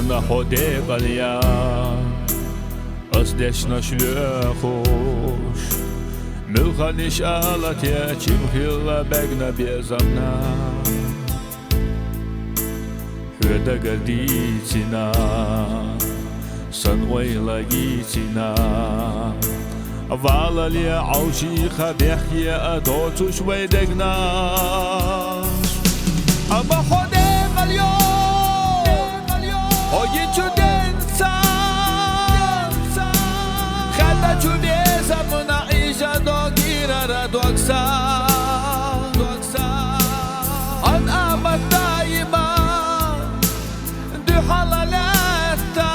Sena hode qalya Asdeshna shlökhush Milkhanish alatya Chimkhilla begna bezamna Hüda garditsina Sanwayla gitsina Vala liya aushi khabehya Adotu shweydegna Ama hode qalya Oyincu densan Khada chubeza muna isha dogirara doksan An amat daima Du halaletta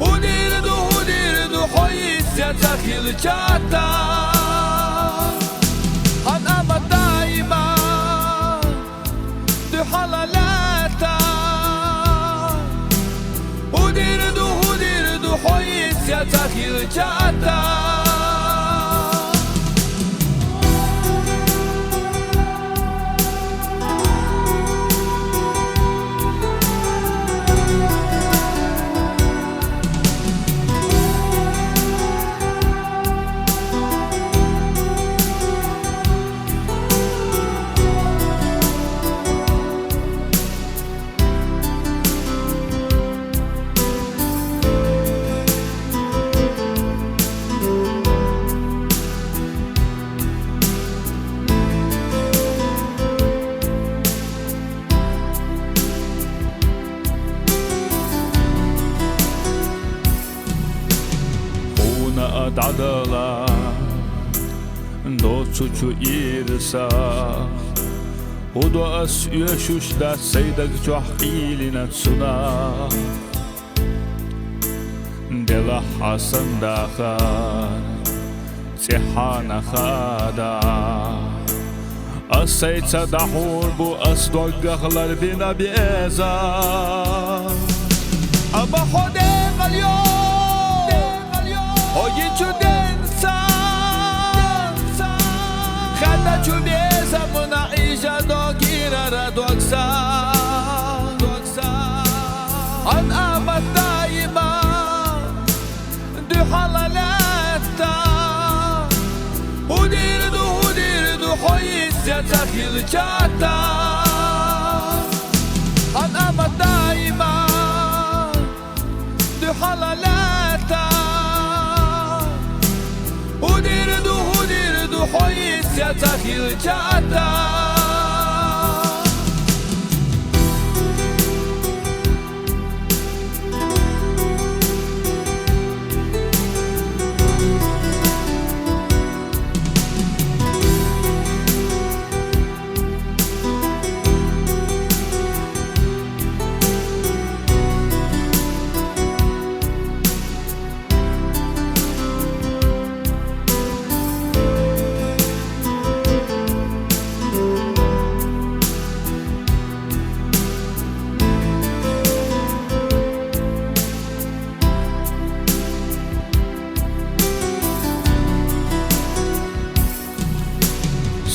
Hudirdu hoyisya takhil chata An amat daima Du halaletta Hoyisya takhil chata Dadala Doçuçu irsa Hudo as yöşüşda Seydag çohilina tsuna Dela hasan dakhar Tihana khada Asaytsa dahur bu as doggahlar bina bieza Ama hode qalyo Oyincu densan Khada chubeza muna isha dogirara doksan An amat daima Du halaletta Hudirdu hoyisya takhil chata An amat daima Du halaletta Hudirdu hoyisya takhil chata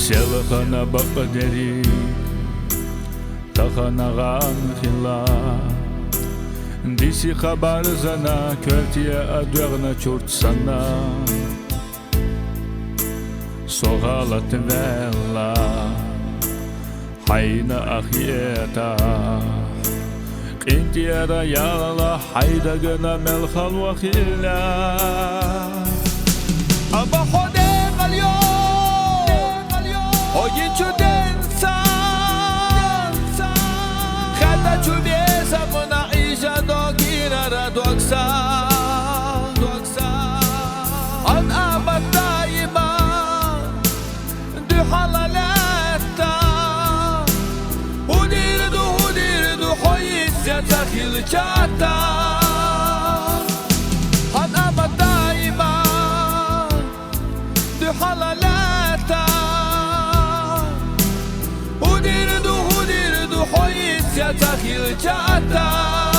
Selkhana baqderi Takhana gankhila Disi khabar zana Körtiye adwagna churtsana Sogalat vella Hayna akhiyata Qintiyara yala Hayda gana melkhal wakhila Aba hode qalyo Oyincu densan Khada chubeza muna isha dogirara doksan An amat daima Du halaletta Hudirdu hoyisya takhil chata An amat daima Du halaletta Hudirdu hoyisya takhil chata